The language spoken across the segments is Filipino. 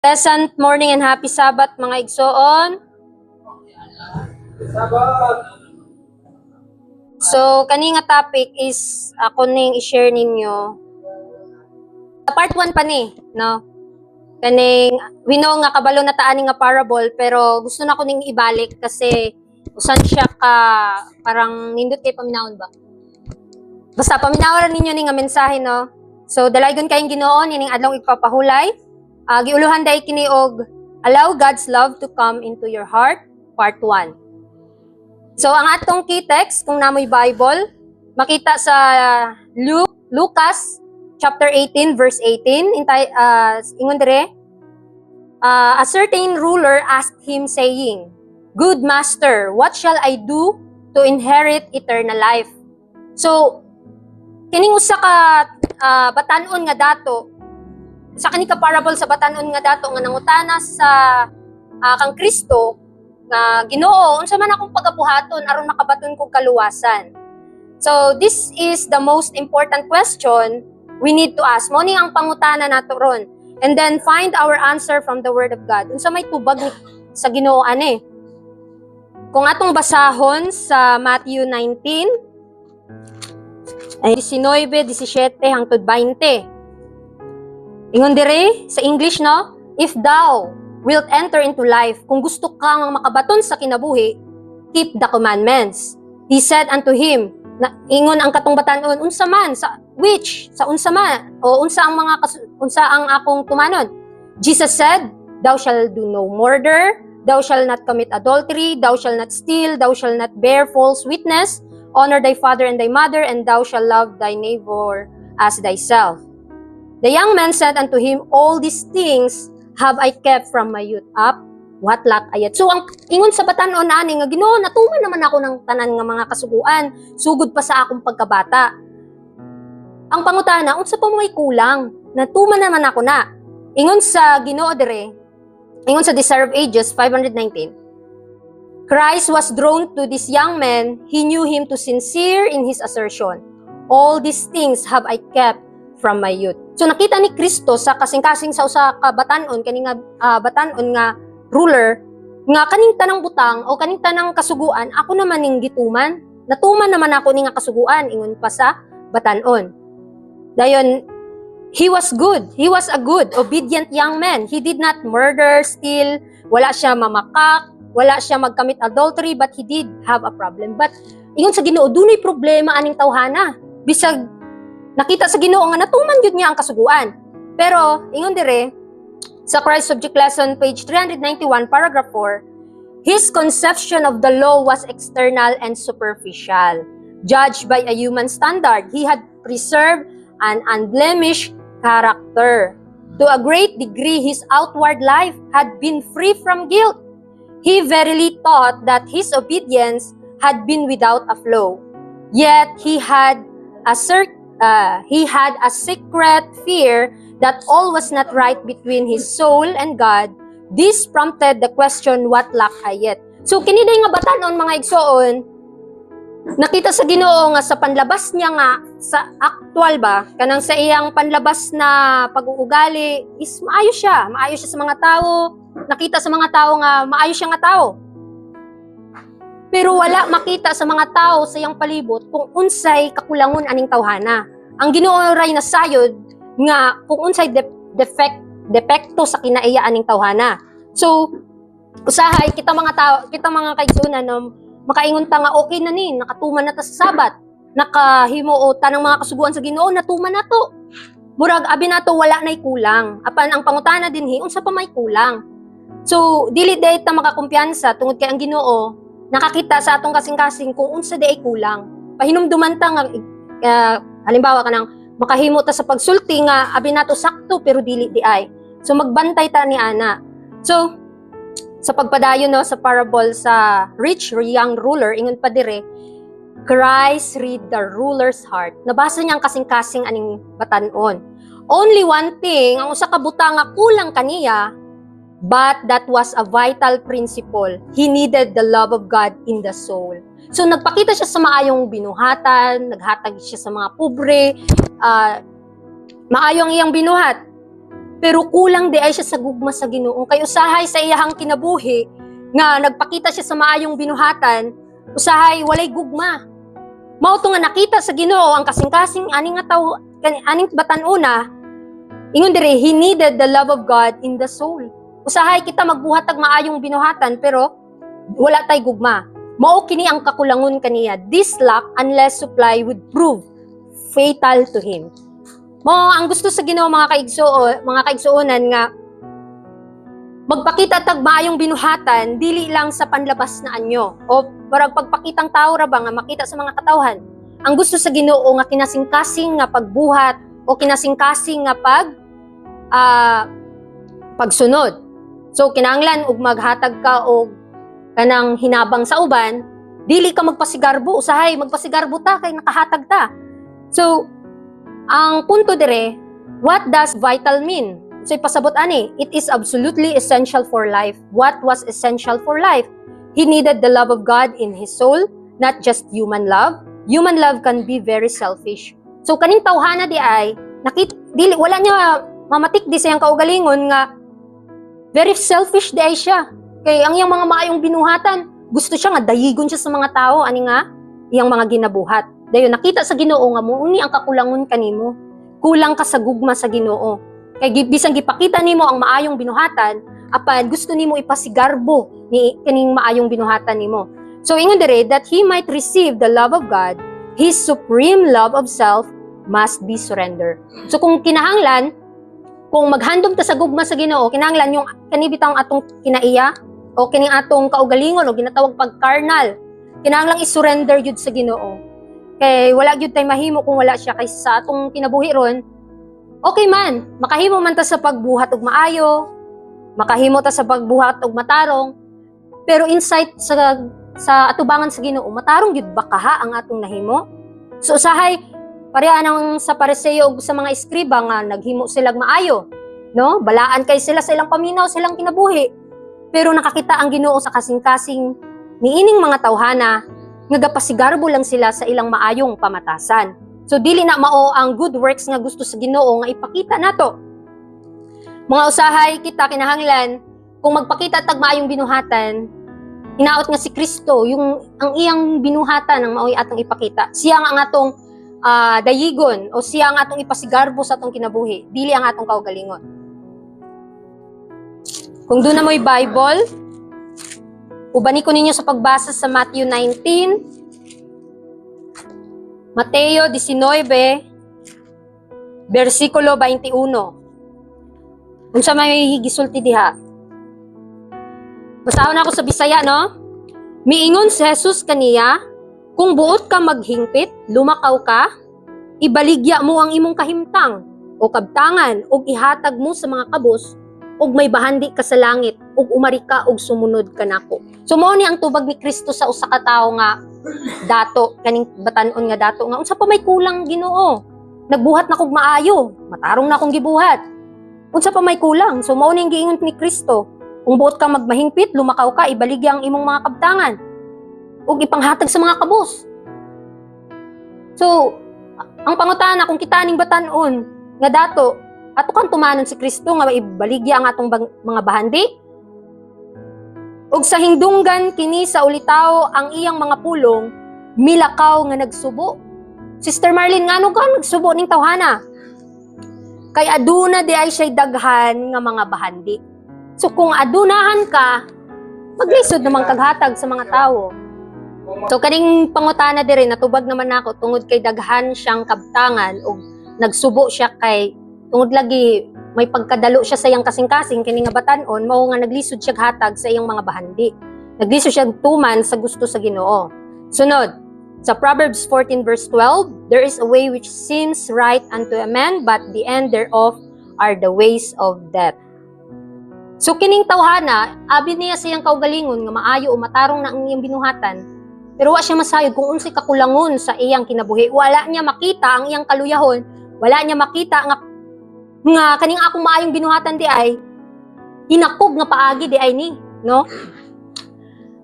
Pleasant morning and happy Sabbath mga igsoon. So, kani nga topic is ako ning i-share ninyo. Part 1 pa ni, no? Kaning we know nga kabalo na taan nga parable pero gusto na ko ning ibalik kasi usan siya ka parang nindot kay paminawon ba? Basta paminawan ninyo ning nga mensahe, no? So, dalaygon kayong Ginoo nining adlaw igpapahulay. Giuluhan day kini og Allow God's Love to Come into Your Heart, Part 1. So, ang atong key text, kung namoy Bible, makita sa Lucas chapter 18, verse 18. Ingon dire, a certain ruler asked him saying, Good Master, what shall I do to inherit eternal life? So, kining usa ka batan-on nga dato, sa kanika parable sa batanon nga dato nga nangutana sa kang Kristo nga Ginoo unsa man akong pagabuhaton aron makabaton kog kaluwasan. So this is the most important question we need to ask. Mo ni ang pangutana nato ron, and then find our answer from the word of God. Unsa may tubag sa Ginoo ani? Kung atong basahon sa Matthew 19 ay 19, 17 hangtod 20. Ingon dire sa English, no? If thou wilt enter into life, kung gusto kang makabaton sa kinabuhi, keep the commandments. He said unto him, ingon ang katong batan-on, unsa man sa which sa unsa man o unsa ang akong tumanon? Jesus said, thou shalt do no murder, thou shalt not commit adultery, thou shalt not steal, thou shalt not bear false witness, honor thy father and thy mother, and thou shalt love thy neighbor as thyself. The young man said unto him, all these things have I kept from my youth up. What lack ayat? So, ang ingon sa batan-on ani nga Ginoo, natuman naman ako ng tanan nga mga kasuguan, sugod pa sa akong pagkabata. Ang pangutana, unsa pa may kulang? Natuman naman ako na. Ingon sa Ginoo dire, ingon sa Desire of Ages 519. Christ was drawn to this young man, he knew him to sincere in his assertion. All these things have I kept from my youth. So nakita ni Kristo sa kasing-kasing sa usa ka batan-on kaning batan-on nga ruler nga kaning tanang butang o kaning tanang kasuguan ako naman ning gituman. Natuman naman ako ning kasuguan ingon pa sa batan-on. Dayon he was good. He was a good, obedient young man. He did not murder, steal, wala siya mamakak, wala siya magkamit adultery, but he did have a problem. But ingon sa Ginoo dunay problema aning tawhana. Bisag nakita sa Ginoo nga natuman gyud niya ang kasuguan. Pero ingon dire sa Christ Subject Lesson page 391 paragraph 4, his conception of the law was external and superficial. Judged by a human standard, he had preserved an unblemished character. To a great degree, his outward life had been free from guilt. He verily thought that his obedience had been without a flaw. Yet he had a secret fear that all was not right between his soul and God. This prompted the question, what lack ayet? So, kini nga batanon mga igsoon, nakita sa Ginoo nga sa panlabas niya nga, sa actual ba, kanang sa iyang panlabas na pag-uugali, is maayo siya sa mga tao, nakita sa mga tao nga maayo siya nga tao. Pero wala makita sa mga tao sa iyang palibot kung unsay kakulangon aning tawhana. Ang Ginoo ray nasayod nga kung unsay depekto sa kinaiya aning tawhana. So usahay kita mga tao, kita mga kaigsunan no, makaingon ta nga okay na ni, nakatuman na ta sa Sabat. Nakahimo o tanang mga kasuguan sa Ginoo natuman na to. Murag abi nato wala nay kulang. Apan ang pangutana dinhi unsa pa may kulang. So dili day ta makakumpiyansa tungod kay ang Ginoo nakakita sa atong kasing-kasing kung unsa di ay kulang. Pahinumduman ta nga halimbawa kanang makahimo ta sa pagsulti nga abi nato sakto pero dili di ay. So magbantay ta ni ana. So sa pagpadayon no sa parable sa rich young ruler ingon pa dire, Christ read the ruler's heart. Nabasa niya ang kasing-kasing aning batan-on. Only one thing ang usa ka butang nga kulang kaniya, but that was a vital principle. He needed the love of God in the soul. So nagpakita siya sa maayong binuhatan, naghatag siya sa mga pobre, maayong iyang binuhat. pero kulang di ay siya sa gugma sa Ginoo. Kay usahay sa iyahang kinabuhi nga nagpakita siya sa maayong binuhatan, usahay walay gugma. Mao to nga nakita sa Ginoo ang kasing-kasing aning nga tawo, aning batan-una, ingon dire he needed the love of God in the soul. Usahay kita magbuhat og maayong binuhatan pero wala tay gugma. Mao kini ang kakulangon kaniya. This lack unless supply would prove fatal to him. Mo ang gusto sa Ginoo mga kaigsuonan nga magpakita tag maayong binuhatan dili lang sa panlabas na anyo o parang pagpakitang tao ra ba nga makita sa mga katawhan. Ang gusto sa Ginoo nga kinasing-kasing nga pagbuhat o kinasing-kasing nga pagsunod. So kinahanglan og maghatag ka og kanang hinabang sa uban, dili ka magpasigarbo, usahay magpasigarbo ta kay nakahatag ta. So ang punto dire, what does vital mean? So ipasabot ani, it is absolutely essential for life. What was essential for life? He needed the love of God in his soul, not just human love. Human love can be very selfish. So kaning tawhana di ay dili wala niya mamatik di sayang kaugalingon nga very selfish di ay siya. Kay ang iyang mga maayong binuhatan, gusto siya nga dayigon siya sa mga tao ani nga iyang mga ginabuhat. Dayon nakita sa Ginoo nga muuni ang kakulangon kanimo. Kulang ka sa gugma sa Ginoo. Kay bisan gipakita nimo ang maayong binuhatan, apan gusto nimo ipasigarbo ni kaning maayong binuhatan nimo. So ingon dire that he might receive the love of God, his supreme love of self must be surrendered. So kung kinahanglan, kung maghandom ta sa gugma sa Ginoo, kinahanglan yung kanibitang atong kinaiya o kining atong kaugalingon o ginatawag pag-carnal, kinahanglang i-surrender yun sa Ginoo. Kay wala gyud tay mahimo kung wala siya, kay sa atong kinabuhi ron okay man makahimo man ta sa pagbuhat og maayo, makahimo ta sa pagbuhat og matarong, pero insight sa atubangan sa Ginoo matarong gyud ba kaha ang atong nahimo. So usahay pareha nang sa Pariseo ug sa mga eskriba nga naghimo sila maayo, no, balaan kay sila sa ilang paminaw, silang kinabuhi, pero nakakita ang Ginoo sa kasing-kasing niining mga tawhana nga gapasigarbo lang sila sa ilang maayong pamatasan. So dili na mao ang good works nga gusto sa Ginoo nga ipakita nato. Mga usahay kita kinahanglan kung magpakita tag maayong binuhatan, hinaot nga si Kristo yung ang iyang binuhatan ang maoy atong ipakita. Siya nga atong dayigon o siya nga atong ipasigarbo sa atong kinabuhi, dili ang atong kaugalingon. Kung doon na mo'y Bible, ubani ko ninyo sa pagbasa sa Matthew 19, Mateo 19, versikulo 21. Unsa may gisulti diha? Basahon ako sa Bisaya, no? Miingon si Jesus kaniya, kung buot ka maghingpit, lumakaw ka, ibaligya mo ang imong kahimtang o kabtangan o ihatag mo sa mga kabos ug may bahandi ka sa langit ug umari ka ug sumunod ka nako. So mao ni ang tubag ni Kristo sa usa ka tawo nga dato, kaning batan-on nga dato nga unsa pa may kulang Ginoo. Nagbuhat na kog maayo, matarong na akong gibuhat. Unsa pa may kulang? So mao ni ang giingon ni Kristo. Kung buot ka magmahingpit, lumakaw ka, ibaligya ang imong mga kabtangan ug ipanghatag sa mga kabos. So ang pangutana kung kita ning batan-on nga dato, ato kang tumanon si Kristo nga ibaligya ang atong mga bahandi. Ug sa hingdunggan kini sa ulitaw ang iyang mga pulong, milakaw nga nagsubo. Sister Marlene, ngano ka nagsubo ning tawhana? Kay aduna di ay siya daghan nga mga bahandi. So kung adunahan ka, maglisod naman kaghatag sa mga tao. So kaning pangutana diri natubag naman nako tungod kay daghan siyang kabtangan ug nagsubo siya kay tungod lagi may pagkadalo siya sa iyang kasing-kasing kini nga batan-on mao nga naglisod siya hatag sa iyang mga bahandi. Naglisod siya tuman sa gusto sa Ginoo. Sunod, sa Proverbs 14 verse 12, there is a way which seems right unto a man, but the end thereof are the ways of death. So kining tawhana, abi niya sa iyang kaugalingon nga maayo o matarong na ang iyang binuhatan, pero wa siya masayod kung unsay kakulangon sa iyang kinabuhi. Wala niya makita ang iyang kaluyahon, wala niya makita nga kaning akong maayong binuhatan di ay hinakog nga paagi di ay ni, no?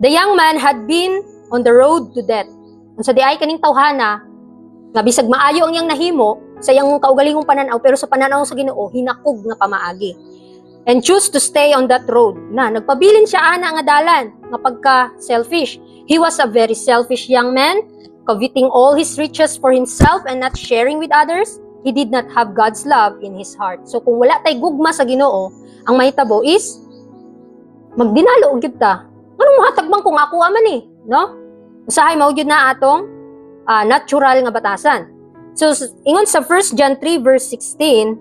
The young man had been on the road to death. Unsa di ay kaning tawhana nga bisag maayo ang iyang nahimo, sa iyang kaugalingong pananaw, pero sa pananaw sa Ginoo hinakog nga pamaagi. And choose to stay on that road. Na nagpabilin siya ana nga dalan nga pagka selfish. He was a very selfish young man, coveting all his riches for himself and not sharing with others. He did not have God's love in his heart. So kung wala tay gugma sa Ginoo, ang mahitabo is magdinalo gyud ta. Anong mahatag bang kung ako man eh, no? Usahay mao gyud na atong natural nga batasan. So ingon sa 1 John 3 verse 16,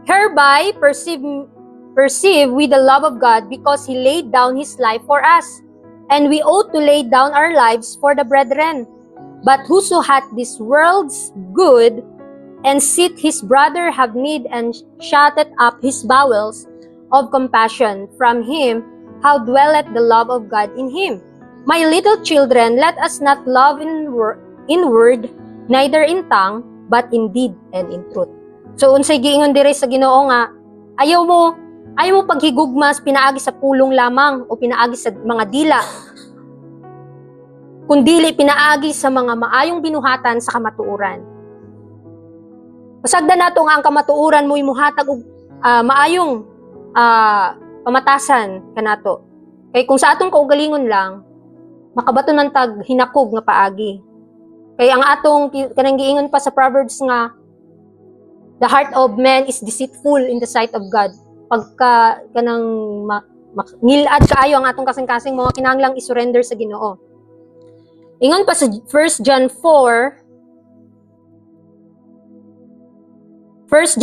hereby perceive we the love of God because He laid down His life for us, and we ought to lay down our lives for the brethren. But whoso hath this world's good, and seeth his brother have need, and shutteth up his bowels of compassion from him, how dwelleth the love of God in him? My little children, let us not love in word, neither in tongue, but in deed and in truth. So unsay giingon diri sa Ginoo nga ayaw mo paghigugmas pinaagi sa pulong lamang o pinaagi sa mga dila, kundili pinaagi sa mga maayong binuhatan sa kamatuoran. Pasagdan nato nga ang kamatuoran mo imuhatag og maayong pamatasan kanato. Kay kung sa atong kaugalingon lang makabaton man tag hinakog nga paagi. Kay ang atong kanang giingon pa sa Proverbs nga the heart of man is deceitful in the sight of God. Pagka kanang ngilad kaayo ang atong kasing-kasing mga kinahanglang isurrender sa Ginoo. Ingon pa sa 1 John 4 verse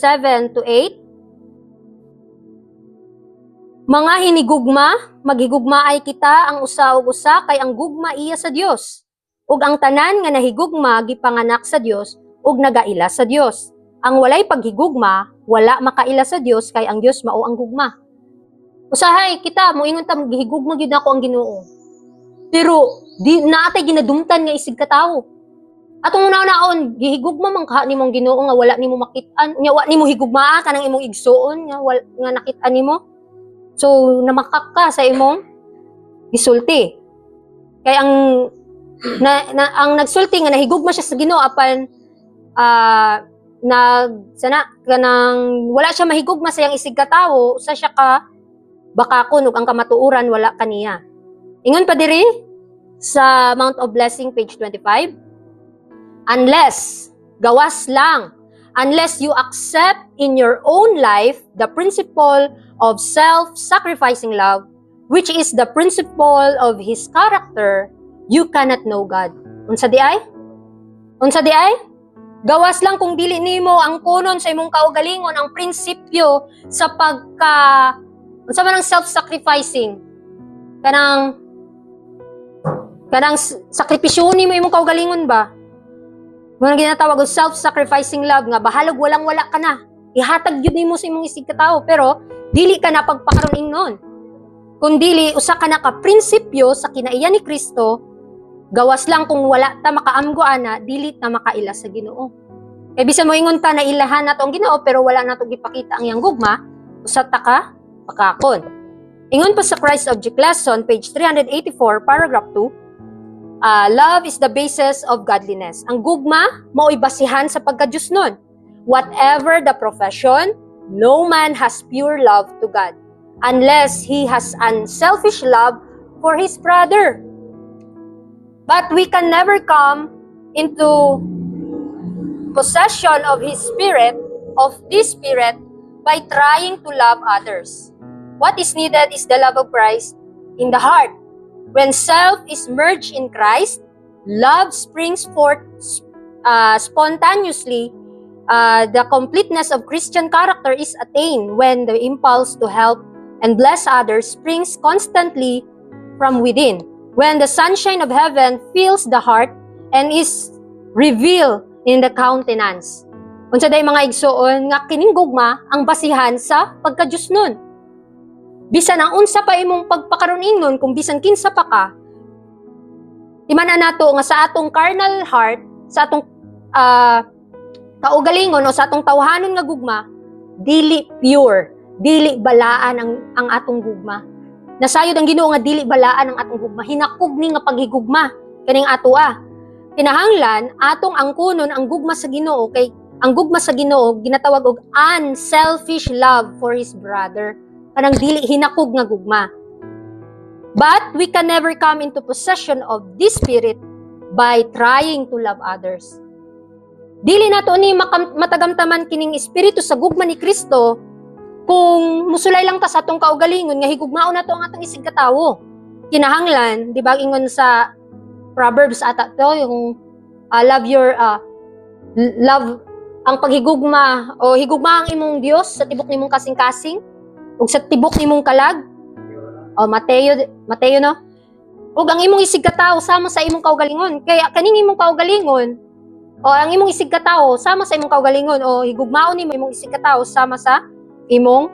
7 to 8, mga hinigugma, maghigugmaay kita ang usa ug usa kay ang gugma iya sa Dios. Ug ang tanan nga nahigugma gipanganak sa Dios ug nagaila sa Dios. Ang walay paghigugma, wala makaila sa Dios kay ang Dios mao ang gugma. Usahay kita moingon ta gihigugma gyud nako ang Ginoo. Pero di naatay ginadumtan nga isig ka tawo. Atong una-unaon gihigugma man ka nimong Ginoo nga wala nimo makit-an, nya wa nimo higugmaa kanang imong igsuon nga nakit-an nimo. So, namakak ka sa imong gisulti. Kaya ang nagsulti nga nahigugma siya sa Ginoo apan kanang wala siya mahigugma sa iyang isig ka tawo, sa siya ka bakakon ug ang kamatuoran wala kaniya. Ingon pa diri sa Mount of Blessing page 25, unless you accept in your own life the principle of self-sacrificing love, which is the principle of His character, you cannot know God. Unsa di ay? Gawas lang kung dili nimo ang kunon sa imong kaugalingon ang prinsipyo sa unsa man ang self-sacrificing. Kanang sakripisyo nimo imong kaugalingon ba? Mga ginatawag og self-sacrificing love nga bahalag walang-wala ka na. Ihatag gyud nimo sa imong isig ka tawo pero dili ka na pagpakaron ingnon. Kundili usa ka na ka prinsipyo sa kinaiya ni Kristo, gawas lang kung wala ta makaamgo ana, dili ta makaila sa Ginoo. Kay bisan mo ingon ta na ilahan nato ang Ginoo pero wala nato gipakita ang iyang gugma, usa ta ka pakakon. Ingon pa sa Christ Object Lesson page 384 paragraph 2, love is the basis of godliness. Ang gugma mao'y basihan sa pagka-Diyos nun. Whatever the profession, no man has pure love to God unless he has unselfish love for his brother. But we can never come into possession of this spirit, by trying to love others. What is needed is the love of Christ in the heart. When self is merged in Christ, love springs forth spontaneously. The completeness of Christian character is attained when the impulse to help and bless others springs constantly from within. When the sunshine of heaven fills the heart and is revealed in the countenance. Unsa day mga igsoon nga kining gugma ang basihan sa pagka-Dios nun. Bisan ang unsa pa imong pagpakaron ingnon kung bisan kinsa pa ka, imana nato nga sa atong carnal heart, sa atong kaugalingon o sa atong tawhanon nga gugma, dili pure, dili balaan ang atong gugma. Nasayod ang Ginoo nga dili balaan ang atong gugma, hinakog ni nga paghigugma kaning ato . kinahanglan atong angkunon ang gugma sa Ginoo kay ang gugma sa Ginoo ginatawag og unselfish love for his brother, kanang dili hinakog nga gugma. But we can never come into possession of this spirit by trying to love others. Dili nato ni matagamtaman kining espiritu sa gugma ni Kristo kung musulay lang ta sa atong kaugalingon nga higugmaon nato ang atong isig katawo. Kinahanglan, di ba ingon sa Proverbs ata to, yung love ang paghigugma o higugma ang imong Dios sa tibok nimong kasing-kasing ug sa tibok nimong kalag. O Mateo no. Ug ang imong isig katawo sama sa imong kaugalingon. Kaya kaning imong kaugalingon o ang imong isig katawo sama sa imong kaugalingon o higugmaon nimo imong isig katawo sama sa imong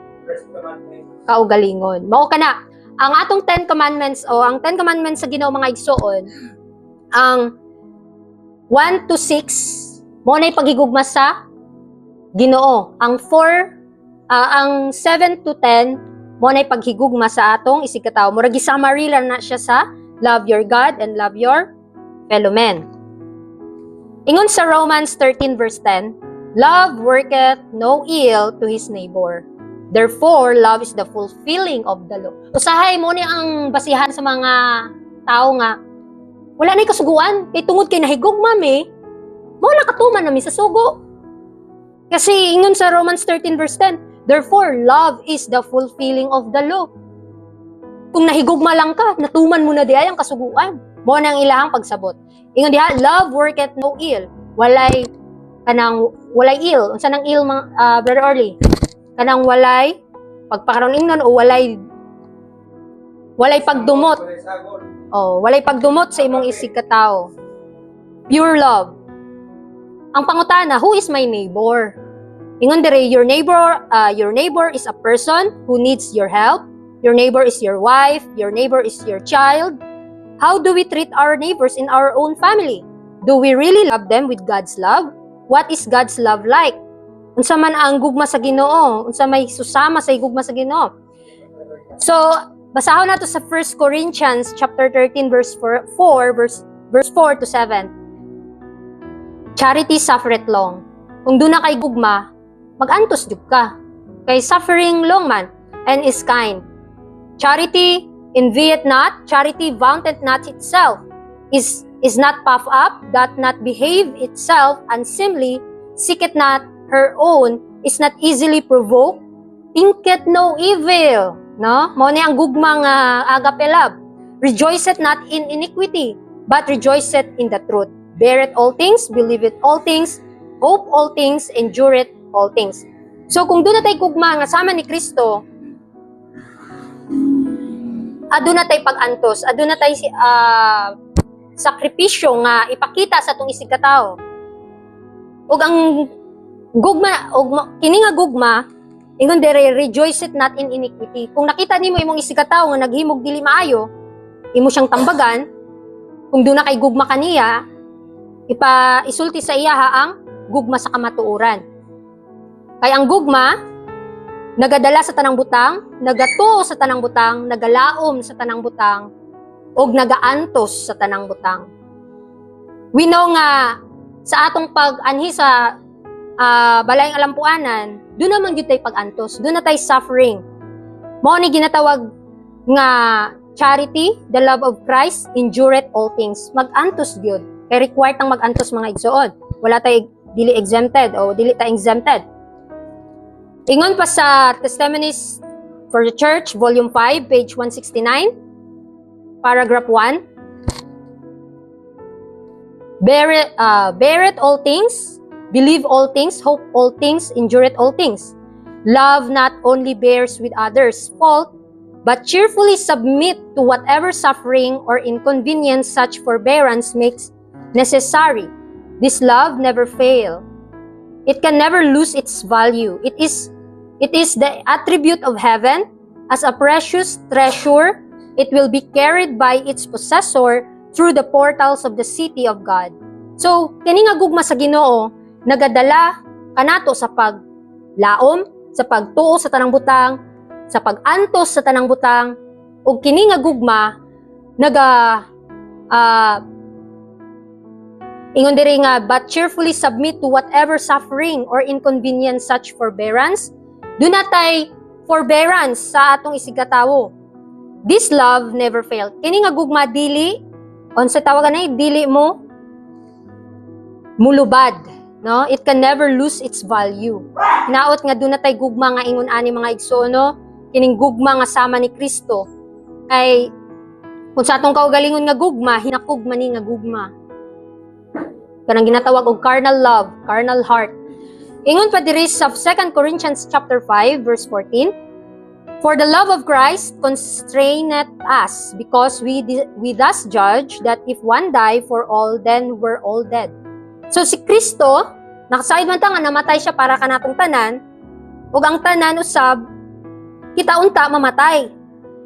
kaugalingon. Mao kana ang atong 10 commandments o ang 10 commandments sa Ginoo mga igsoon, ang 1 to 6 mo na paghigugma sa Ginoo. Ang 7 to 10 mo na paghigugma sa atong isig katawo. Murag summary lang na siya sa love your God and love your fellow men. Ingon sa Romans 13 verse 10, love worketh no ill to his neighbor. Therefore, love is the fulfilling of the law. Usahay mo ni ang basihan sa mga tao nga, wala na'y kasuguan, kay tungod kay nahigugma mi, mo nakatuman nami sa sugo. Kasi ingon sa Romans 13 verse 10, therefore, love is the fulfilling of the law. Kung nahigugma lang ka, natuman mo na diay ang kasuguan. Mo na ang ilahang pagsabot. Ingon diha, love worketh no ill. Walay ill. Unsa nang ill, Brother Orly? Kanang walay pagpakaroon ingnon o walay pagdumot. Oh, walay pagdumot sa imong isig katawo. Pure love. Ang pangutana, who is my neighbor? Ingon dire, your neighbor is a person who needs your help. Your neighbor is your wife, your neighbor is your child. How do we treat our neighbors in our own family? Do we really love them with God's love? What is God's love like? Unsa man ang gugma sa Ginoo, unsa may susama sa gugma sa Ginoo. So, basahon nato sa 1 Corinthians chapter 13 verse 4 to 7. Charity suffereth long. Kung doon na kay gugma, mag-antos jud ka. Kay suffering long man and is kind. Charity envieth not, charity vaunteth not itself, is not puffed up, doth not behave itself unseemly, seeketh not her own, is not easily provoked, thinketh no evil. No? Mao ni ang gugma nga agape love. Rejoiceth not in iniquity, but rejoiceth in the truth. Beareth all things, believeth all things, hope all things, endureth all things. So kung doon na tayo gugma nga sama ni Kristo, aduna tay pag-antos, aduna tay sakripisyo nga ipakita sa atong isig katawo. Ug ang gugma, kini nga gugma, ingon dire, rejoiceth not in iniquity. Kung nakita nimo imong isig katawo nga naghimog dili maayo, imo siyang tambagan. Kung doon na kay gugma kaniya, isulti sa iya ang gugma sa kamatuoran. Kay ang gugma nagadala sa tanang butang, nagatuo sa tanang butang, nagalaom sa tanang butang, og nagaantos sa tanang butang. We know nga sa atong pag-anhi sa balayang alampuanan, doon naman yun tayo pag-antos, doon na tayo suffering. Mao ni ginatawag nga charity, the love of Christ, endureth all things. Mag-antos yun. Kaya required tang mag-antos mga igsoon. Wala tayo dili exempted o dili tayo exempted. Ingon pa sa Testimonies for the Church, Volume 5, page 169, paragraph 1. Beareth all things, believe all things, hope all things, endureth all things. Love not only bears with others' fault, but cheerfully submit to whatever suffering or inconvenience such forbearance makes necessary. This love never fails. It can never lose its value. It is the attribute of heaven. As a precious treasure, it will be carried by its possessor through the portals of the city of God. So, kini nga gugma sa Ginoo, nagadala kanato sa paglaom, sa pagtuo sa tanang butang, sa pag-antos sa tanang butang, ug kini nga gugma Ingon diri nga, but cheerfully submit to whatever suffering or inconvenience such forbearance. Do not tay forbearance sa atong isigatawo. This love never failed. Kini nga gugma dili, unsa tawag na dili mo mulubad, no? It can never lose its value. Naot nga do na tay gugma nga ingon ani mga igsoon, no? Kining gugma nga sama ni Kristo ay kung sa atong kaugalingon nga gugma, hinakugma ni nga gugma. Kanang ginatawag og carnal love, carnal heart. Ingon pa diri sa 2 Corinthians chapter 5 verse 14, for the love of Christ constraineth us, because we thus judge that if one die for all, then we're all dead. So si Kristo, nakasayod man ta nga namatay siya para kanatong tanan, ug ang tanan usab kita unta mamatay.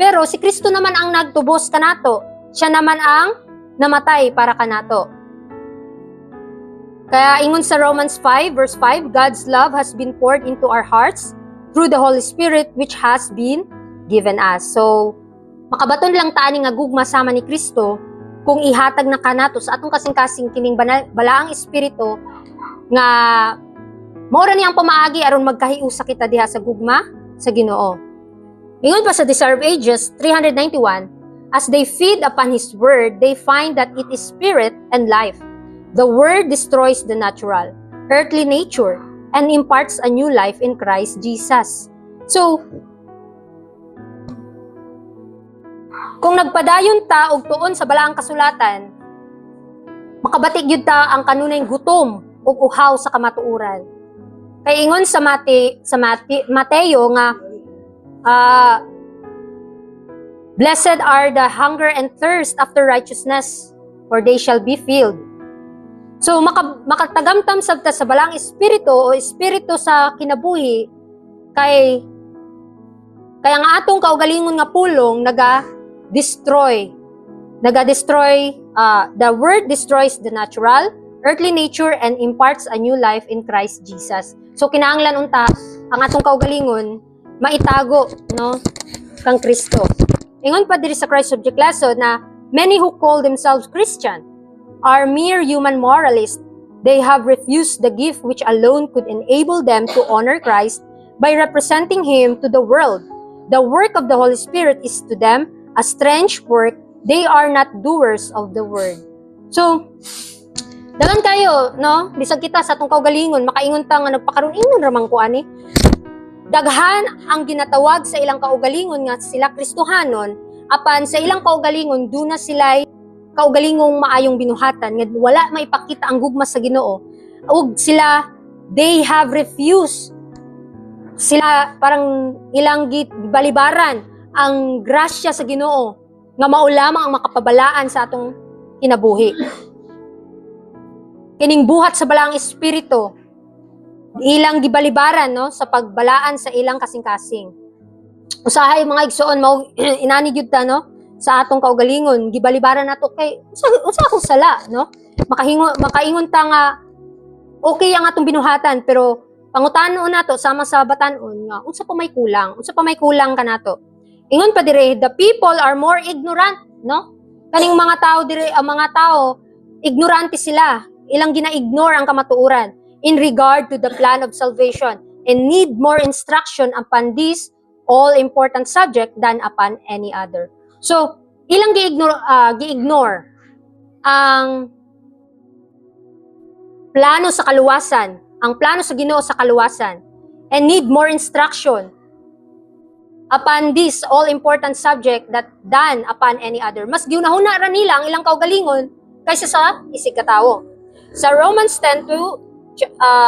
Pero si Kristo naman ang nagtubos kanato. Siya naman ang namatay para kanato. Kaya ingon sa Romans 5 verse 5, God's love has been poured into our hearts through the Holy Spirit which has been given us. So, makabaton lang taan nga gugma sama ni Kristo kung ihatag na kanato sa atong kasing-kasing kining balaang espiritu nga maura niyang pamaagi aron magkahiusa kita diha sa gugma sa Ginoo. Ingon pa sa Desire of Ages 391, as they feed upon His word, they find that it is spirit and life. The word destroys the natural, earthly nature, and imparts a new life in Christ Jesus. So, kung nagpadayon ta og tuon sa balaang kasulatan, makabatig gyud ta ang kanunay gutom ug uhaw sa kamatuoran. Kay ingon sa Mateo nga blessed are the hunger and thirst after righteousness, for they shall be filled. So, makatagamtam sabta sa balang espiritu o espiritu sa kinabuhi kaya nga atong kaugalingon nga pulong naga-destroy. The word destroys the natural, earthly nature, and imparts a new life in Christ Jesus. So, kinahanglan unta ang atong kaugalingon maitago, no, kang Kristo. Ingon pa diri sa Christ Subject Lesson na many who call themselves Christian are mere human moralists. They have refused the gift which alone could enable them to honor Christ by representing Him to the world. The work of the Holy Spirit is to them a strange work. They are not doers of the word. So, dagan kayo, no? Bisag kita sa atong kaugalingon, makaingon ta nga nagpakaroon ingon ramang ko ani. Daghan ang ginatawag sa ilang kaugalingon nga sila Kristohanon, apan sa ilang kaugalingon duna sila'y kaugalingong maayong binuhatan nga wala maipakita ang gugma sa Ginoo, ug sila they have refused, sila parang ilang balibaran ang grasya sa Ginoo nga mao lamang ang makapabalaan sa atong kinabuhi. Kining buhat sa balaang espiritu ilang gibalibaran, no, sa pagbalaan sa ilang kasing-kasing. Usahay mga igsoon mao inani gyud ta, no, sa atong kaugalingon gibalibaran nato kay usa akong sala, no, makaingon ta nga okay ang atong binuhatan, pero pangutanon nato sama sa batan-on nga unsa pa may kulang kanato. Ingon pa dire, the people are more ignorant, no, kaning mga tao dire, ang mga tao ignorante sila, ilang gina-ignore ang kamatuoran in regard to the plan of salvation and need more instruction upon this all-important subject than upon any other. So, ilang gi-ignore ang plano sa kaluwasan, ang plano sa Ginoo sa kaluwasan, and need more instruction upon this all-important subject than upon any other. Mas giunahuna ra nila ang ilang kaugalingon kaysa sa isig katawo. Sa Romans 10 to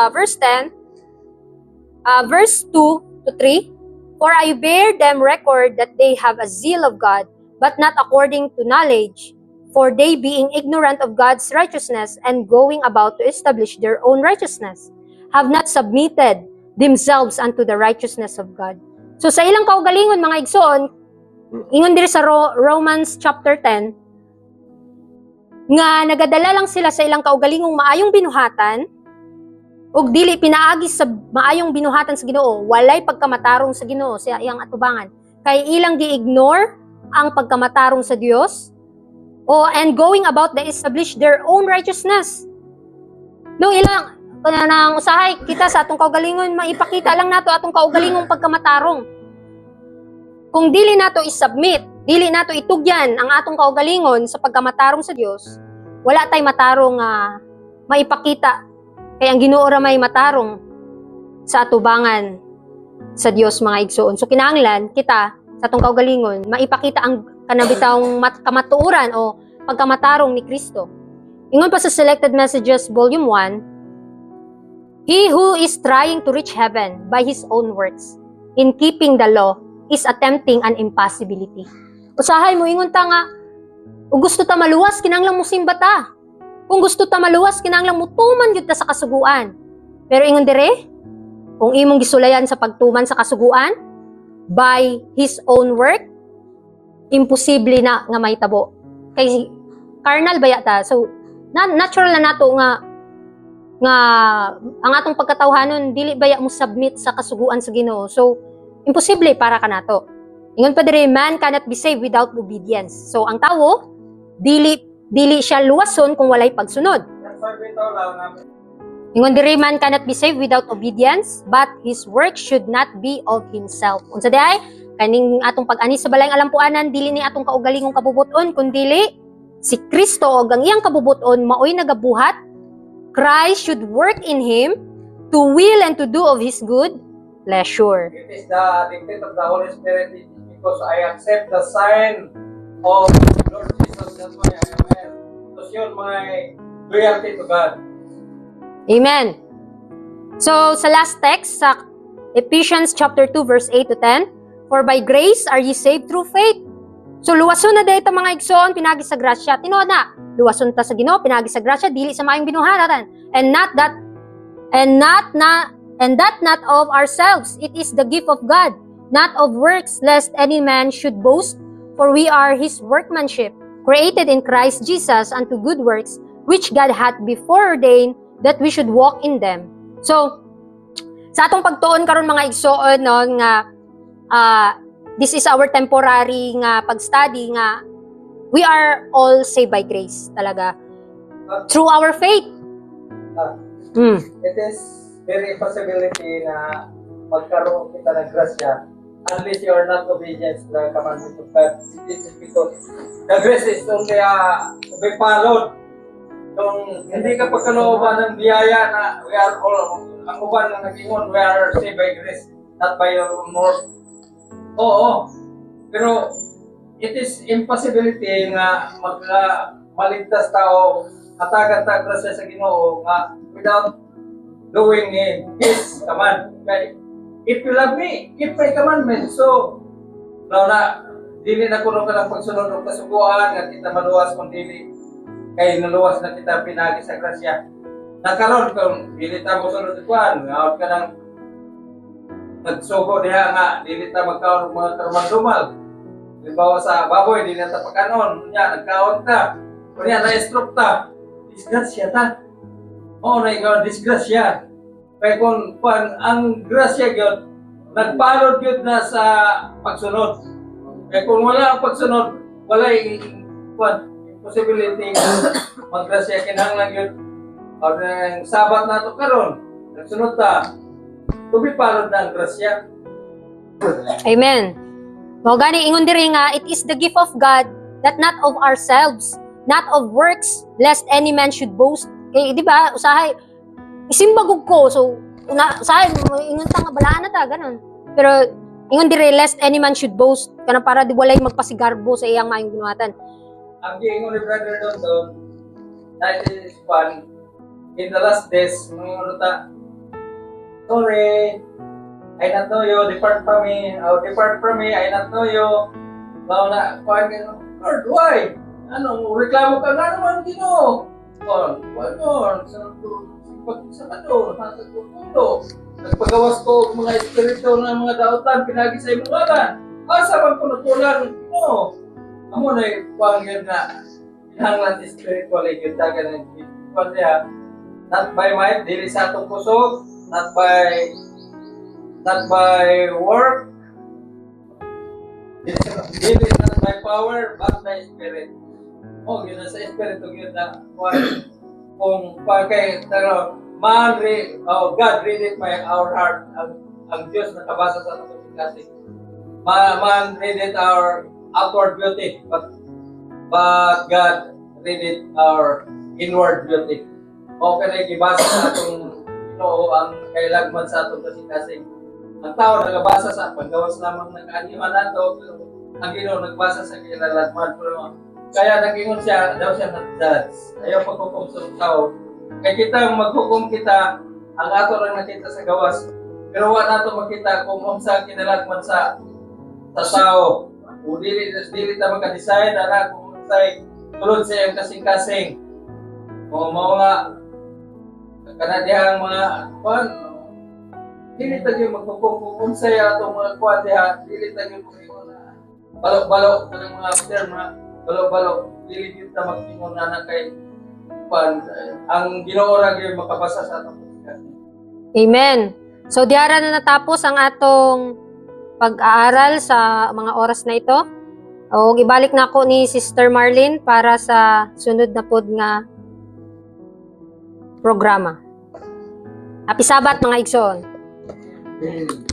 verse 10, verse 2 to 3, for I bear them record that they have a zeal of God, but not according to knowledge, for they being ignorant of God's righteousness and going about to establish their own righteousness, have not submitted themselves unto the righteousness of God. So sa ilang kaugalingon mga igsoon, ingon diri sa Romans chapter 10, nga nagadala lang sila sa ilang kaugalingong maayong binuhatan, ug dili pinaagi sa maayong binuhatan sa Ginoo, walay pagkamatarong sa Ginoo sa iyang atubangan. Kay ilang gi-ignore ang pagkamatarong sa Dios, and going about to establish their own righteousness. No ilang nang usahay kita sa atong kaugalingon maipakita lang nato atong kaugalingong pagkamatarong. Kung dili nato i-submit, dili nato itugyan ang atong kaugalingon sa pagkamatarong sa Dios, wala tay matarong maipakita. Kaya ang Ginoo ra may matarong sa atubangan sa Dios mga igsoon. So kinahanglan kita sa atong kaugalingon maipakita ang kanabitawong kamatuoran o pagkamatarong ni Kristo. Ingon pa sa Selected Messages Volume 1, He who is trying to reach heaven by his own works in keeping the law is attempting an impossibility. Usahay mo ingon ta nga kung gusto ta maluwas kinahanglan mo simba ta. Kung gusto ta maluwas kinahanglan mo tuman gyud ta sa kasuguan. Pero ingon dire, kung imong gisulayan sa pagtuman sa kasuguan by his own work, imposible na nga mahitabo. Kay carnal baya ta. So natural na nato nga ang atong pagkatawhanon dili baya mo submit sa kasuguan sa Ginoo. So imposible para kanato. Ingon pa diri, man cannot be saved without obedience. So ang tawo dili siya luwason kung walay pagsunod. Ingon diri, man cannot be saved without obedience, but his work should not be of himself. Unsa di ay kaning atong pag-ani sa balayng alampuanan dili ni atong kaugalingong kabubuton kundi si Kristo og ang iyang kabubuton maoy nagabuhat. Christ should work in him to will and to do of his good pleasure. It is the dictate of the Holy Spirit because I accept the sign of Lord Jesus. That's why I am here to show my loyalty to God. Amen. So sa last text sa Ephesians chapter 2 verse 8 to 10, for by grace are ye saved through faith. So luwason na dayta mga igsoon pinagi sa grasya. Tinuod na, luwason ta sa Ginoo pinagi sa grasya dili sa maayong binuhatan. And that not of ourselves. It is the gift of God, not of works, lest any man should boast. For we are his workmanship, created in Christ Jesus unto good works, which God hath before ordained that we should walk in them. So, sa atong pagtuon karon mga igsoon no nga this is our temporary nga pag-study nga we are all saved by grace talaga through our faith. It is very possibility na magkaroon kita ng grasya unless you are not obedient to the commandment of God. It is because the grace is only to be followed. Kung hindi ka pagkalooban ng biyaya na we are all, ang uban na nag-ingon, we are saved by grace, not by your own work. Oo, pero it is impossibility nga maligtas tao hatagan ta grasya sa Ginoo nga without doing His command. Okay? If you love me, keep my commandments. So, na dili na kuno ka ng pagsunod ng kasuguan nga kita maluwas kung dili kay naluwas na kita pinagi sa grasya. Nakaroon kung dili ta mo sunod kuan, nga ka nang nagsugo diha nga dili ta magkaon og mga karumal-dumal. Halimbawa sa baboy dili ta pagkanon, nya nagkaon ta. Kunya na-stroke ta. Disgrasya ta. Oo na ikaw disgrasya. Kaya kung ang grasya gyud nagpalod gyud na sa pagsunod. Kaya kung wala ang pagsunod, wala possibility nga maggrasya kinahanglan gyud or ang sabat nato karon nagsunod ta tubi palod na ang grasya. Amen. Mao gani ingon diri nga it is the gift of God that not of ourselves, not of works, lest any man should boast. Kay di ba usahay isimbagog ko so usahay ingon ta nga balaan na ta ganon. Pero ingon diri lest any man should boast kana para di walay magpasigarbo sa iyang maayong binuhatan. Ang giingon ni Brother Dondon, that is fun. In the last days, mga ta, sorry, I not know you, depart from me, I not know you. Bao na, Lord, why? Ano, reklamo ka nga naman, Ginoo. Why, sa kato, nagpagawas ko mga espiritu ng mga daotan, pinagi sa imungalan. Asa bang kunutulan, Ginoo? Amo na yung yun na hinanglan spiritually yun tagan ng diha not by might, dili sa atong puso, not by work, dili not by power, but by spirit. Yun na sa espiritu yun na kung kay pero God read it my our heart ang Diyos nakabasa sa atong kasi man read it our outward beauty but God read it our inward beauty. Okay na gibasa sa atong Ginoo ang kailagman sa atong kasi ang tao nagabasa sa paggawas lamang ng kaanihan nato pero ang Ginoo nagbasa sa kailagman pero kaya nag-ingon siya daw siya nag-judge. Ayaw paghukom sa tao. Kaya kita maghukom kita ang ato lang nakita sa gawas. Pero wala nato makita kung unsa kinalagman sa tao. O dili ta maka-decide ana kung unsay tulod sa iyang kasing-kasing. O mao nga kanadihang mga kuan dili ta gyud maghukom kung unsay ato mga kuan diha dili ta gyud balok-balok kanang mga term mga balok-balok dili gyud ta magtingon na kay kuan ang Ginoo ra gyud makabasa sa atong kasing. Amen. So, diara na natapos ang atong pag-aaral sa mga oras na ito. O, ibalik na ako ni Sister Marlene para sa sunod na pod nga programa. Happy Sabat mga igsoon. Amen.